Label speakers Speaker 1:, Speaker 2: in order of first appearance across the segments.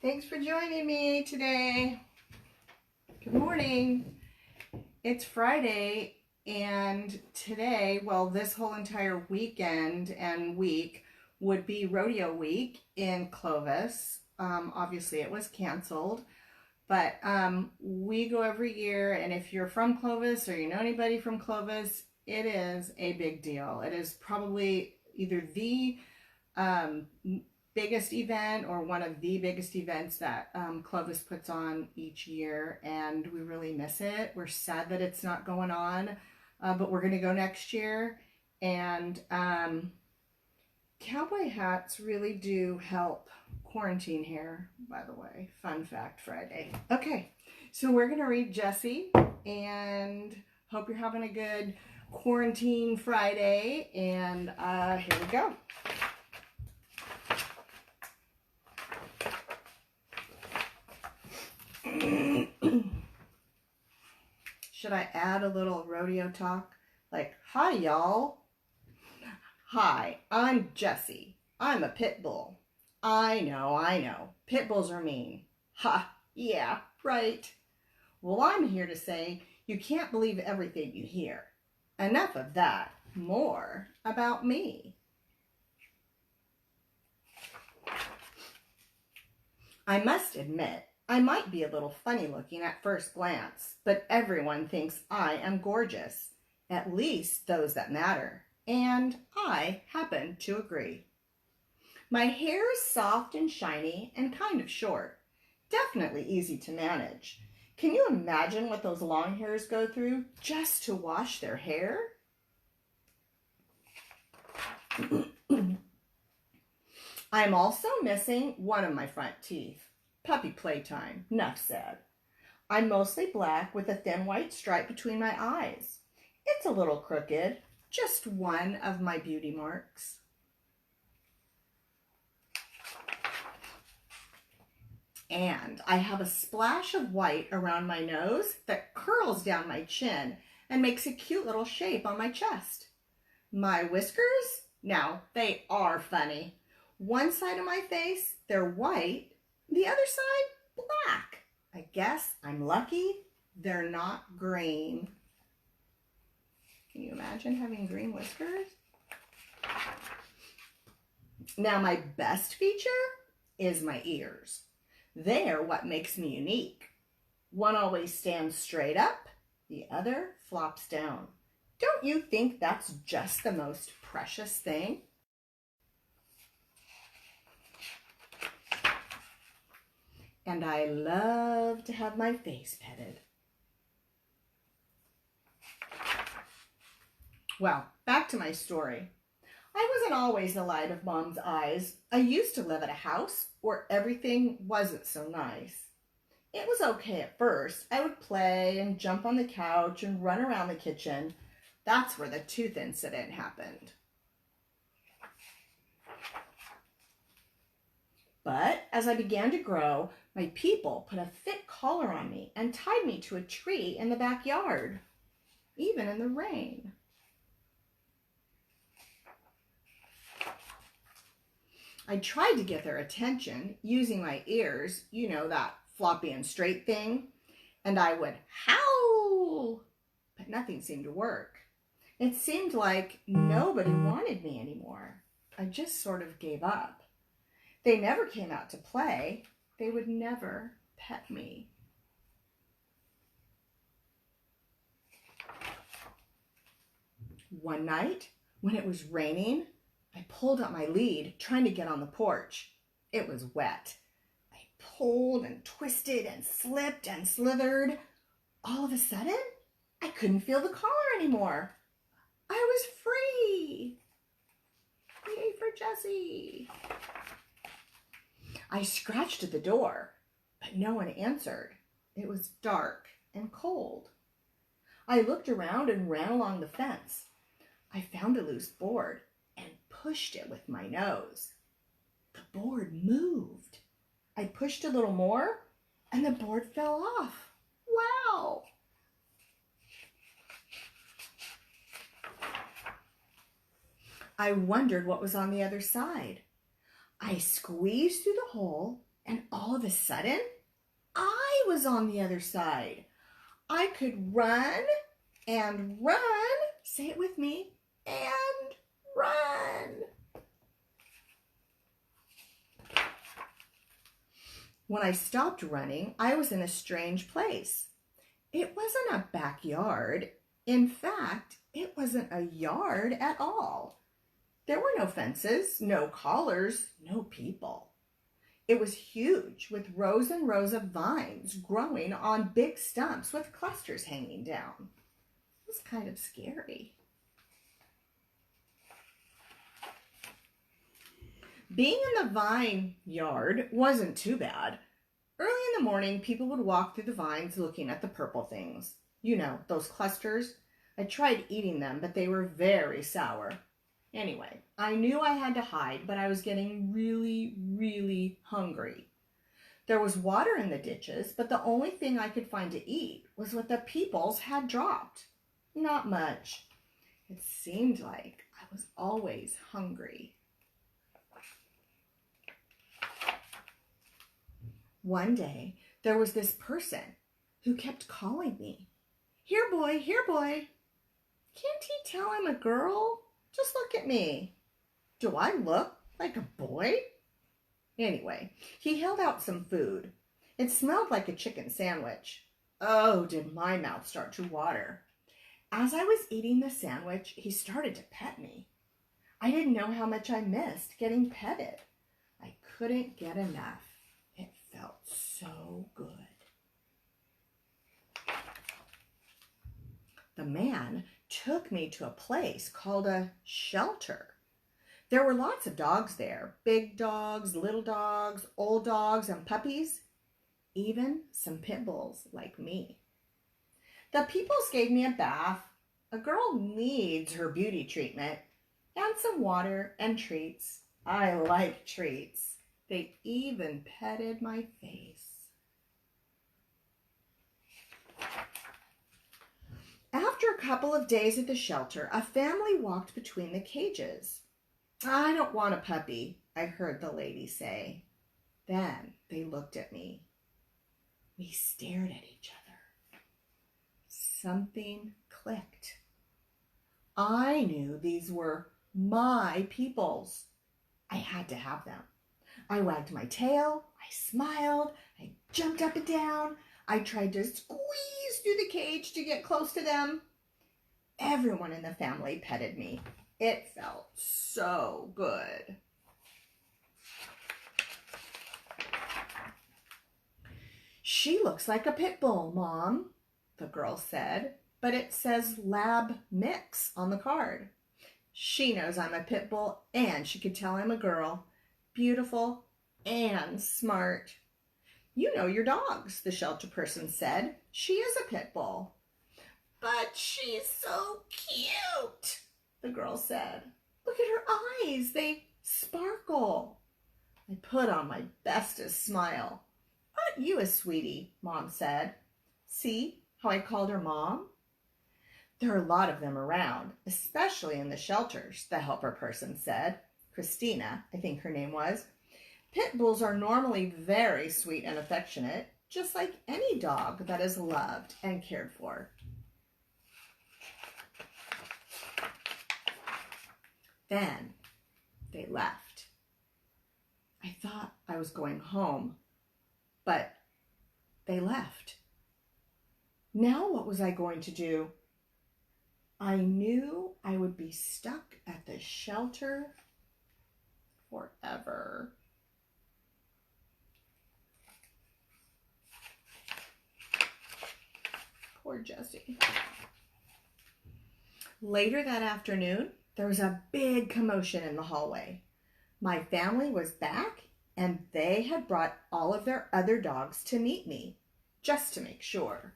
Speaker 1: Thanks for joining me today. Good morning. It's Friday, and today, well, this whole entire weekend and week would be rodeo week in Clovis. Obviously, it was canceled, but we go every year, and if you're from Clovis or you know anybody from Clovis, it is a big deal. It is probably either the um, biggest event or one of the biggest events that Clovis puts on each year, and we really miss it. We're sad that it's not going on, but we're going to go next year. And cowboy hats really do help quarantine hair, by the way. Fun fact Friday. Okay, so we're going to read Jessie, and hope you're having a good quarantine Friday. And here we go. Should I add a little rodeo talk? Like, hi, y'all. Hi, I'm Jessie. I'm a pit bull. I know. Pit bulls are mean. Ha, yeah, right. Well, I'm here to say you can't believe everything you hear. Enough of that. More about me. I must admit, I might be a little funny looking at first glance, but everyone thinks I am gorgeous, at least those that matter, and I happen to agree. My hair is soft and shiny and kind of short, definitely easy to manage. Can you imagine what those long hairs go through just to wash their hair? I'm also missing one of my front teeth. Puppy playtime, nuff said. I'm mostly black with a thin white stripe between my eyes. It's a little crooked, just one of my beauty marks. And I have a splash of white around my nose that curls down my chin and makes a cute little shape on my chest. My whiskers? Now, they are funny. One side of my face, they're white. The other side, black. I guess I'm lucky they're not green. Can you imagine having green whiskers? Now, my best feature is my ears. They're what makes me unique. One always stands straight up, the other flops down. Don't you think that's just the most precious thing? And I love to have my face petted. Well, back to my story. I wasn't always the light of Mom's eyes. I used to live at a house where everything wasn't so nice. It was okay at first. I would play and jump on the couch and run around the kitchen. That's where the tooth incident happened. But as I began to grow, my people put a thick collar on me and tied me to a tree in the backyard, even in the rain. I tried to get their attention using my ears, you know, that floppy and straight thing, and I would howl, but nothing seemed to work. It seemed like nobody wanted me anymore. I just sort of gave up. They never came out to play. They would never pet me. One night, when it was raining, I pulled up my lead, trying to get on the porch. It was wet. I pulled and twisted and slipped and slithered. All of a sudden, I couldn't feel the collar anymore. I was free. Yay for Jessie. I scratched at the door, but no one answered. It was dark and cold. I looked around and ran along the fence. I found a loose board and pushed it with my nose. The board moved. I pushed a little more and the board fell off. Wow! I wondered what was on the other side. I squeezed through the hole and all all of a sudden, I was on the other side. I could run and run, say it with me, and run. When I stopped running, I was in a strange place. It wasn't a backyard. In fact, it wasn't a yard at all. There were no fences, no collars, no people. It was huge, with rows and rows of vines growing on big stumps with clusters hanging down. It was kind of scary. Being in the vine yard wasn't too bad. Early in the morning, people would walk through the vines looking at the purple things. You know, those clusters. I tried eating them, but they were very sour. Anyway, I knew I had to hide, but I was getting really, really hungry. There was water in the ditches, but the only thing I could find to eat was what the peoples had dropped. Not much. It seemed like I was always hungry. One day, there was this person who kept calling me. Here, boy, here, boy. Can't he tell I'm a girl? Just look at me. Do I look like a boy? Anyway, he held out some food. It smelled like a chicken sandwich. Oh, did my mouth start to water. As I was eating the sandwich, he started to pet me. I didn't know how much I missed getting petted. I couldn't get enough. It felt so good. The man took me to a place called a shelter. There were lots of dogs there, big dogs, little dogs, old dogs, and puppies, even some pit bulls like me. The peoples gave me a bath. A girl needs her beauty treatment, and some water and treats. I like treats. They even petted my face. After a couple of days at the shelter, a family walked between the cages. I don't want a puppy, I heard the lady say. Then they looked at me. We stared at each other. Something clicked. I knew these were my peoples. I had to have them. I wagged my tail, I smiled, I jumped up and down. I tried to squeeze through the cage to get close to them. Everyone in the family petted me. It felt so good. She looks like a pit bull, Mom, the girl said, but it says lab mix on the card. She knows I'm a pit bull and she could tell I'm a girl. Beautiful and smart. You know your dogs, the shelter person said. She is a pit bull. But she's so cute, the girl said. Look at her eyes. They sparkle. I put on my bestest smile. Aren't you a sweetie, Mom said. See how I called her Mom? There are a lot of them around, especially in the shelters, the helper person said. Christina, I think her name was. Pit bulls are normally very sweet and affectionate, just like any dog that is loved and cared for. Then they left. I thought I was going home, but they left. Now what was I going to do? I knew I would be stuck at the shelter forever. Poor Jessie. Later that afternoon, there was a big commotion in the hallway. My family was back, and they had brought all of their other dogs to meet me, just to make sure.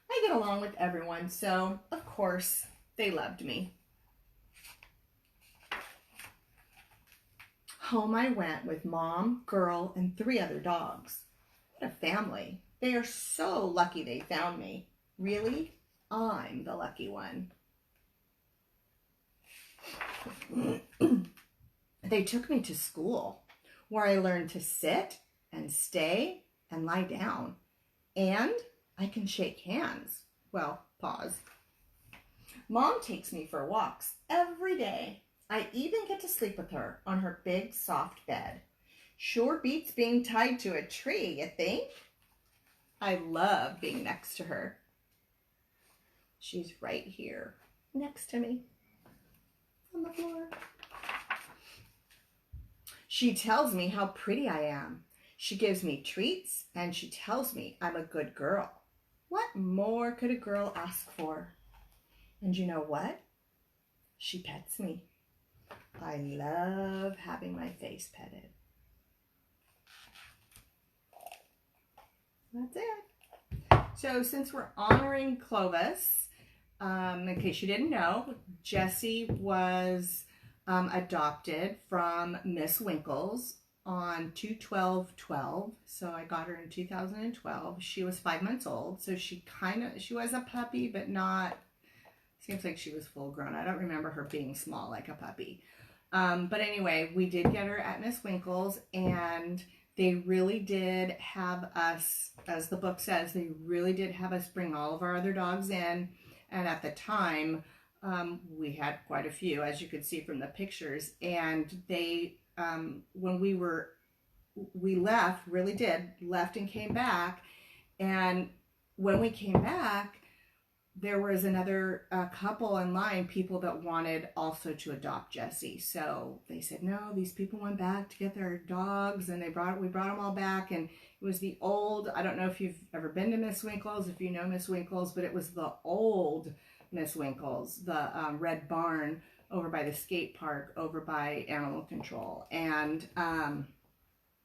Speaker 1: I get along with everyone, so of course they loved me. Home I went with Mom, girl, and 3 other dogs. What a family. They are so lucky they found me. Really, I'm the lucky one. They took me to school, where I learned to sit and stay and lie down. And I can shake hands. Well, pause. Mom takes me for walks every day. I even get to sleep with her on her big soft bed. Sure beats being tied to a tree, you think? I love being next to her. She's right here next to me on the floor. She tells me how pretty I am. She gives me treats and she tells me I'm a good girl. What more could a girl ask for? And you know what? She pets me. I love having my face petted. That's it. So since we're honoring Clovis, in case you didn't know, Jessie was adopted from Miss Winkles on 2/12/12. So I got her in 2012. She was 5 months old. So she was a puppy, but not, seems like she was full grown. I don't remember her being small like a puppy. But anyway, we did get her at Miss Winkles, and they really did have us, as the book says, they really did have us bring all of our other dogs in. And at the time, we had quite a few, as you could see from the pictures. And they, when we left, really did, left and came back. And when we came back, there was another couple in line, people that wanted also to adopt Jessie. So they said, no, these people went back to get their dogs, and we brought them all back. And it was the old, I don't know if you've ever been to Miss Winkles, if you know Miss Winkles, but it was the old Miss Winkles, the red barn over by the skate park, over by animal control. And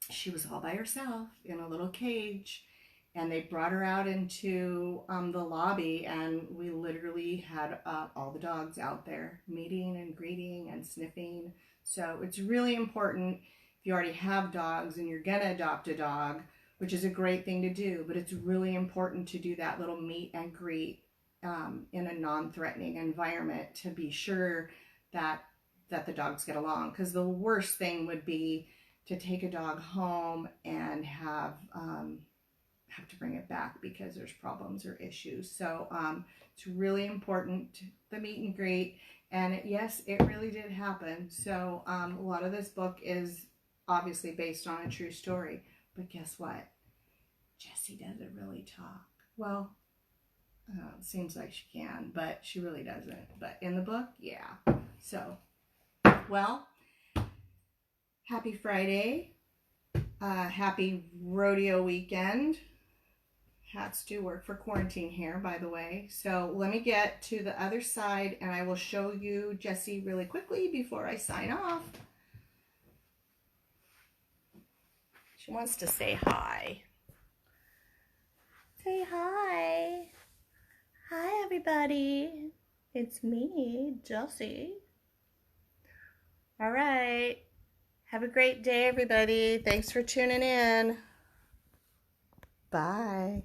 Speaker 1: she was all by herself in a little cage. And they brought her out into the lobby, and we literally had all the dogs out there meeting and greeting and sniffing. So it's really important if you already have dogs and you're going to adopt a dog, which is a great thing to do, but it's really important to do that little meet and greet in a non-threatening environment to be sure that the dogs get along. Because the worst thing would be to take a dog home and have to bring it back because there's problems or issues. So it's really important, the meet and greet. And yes, it really did happen. So a lot of this book is obviously based on a true story. But guess what? Jessie doesn't really talk. Well, it seems like she can, but she really doesn't. But in the book, yeah. So, well, happy Friday. Happy rodeo weekend. Hats do work for quarantine here, by the way. So let me get to the other side, and I will show you Jessie really quickly before I sign off. She wants to say hi. Say hi. Hi, everybody. It's me, Jessie. All right. Have a great day, everybody. Thanks for tuning in. Bye.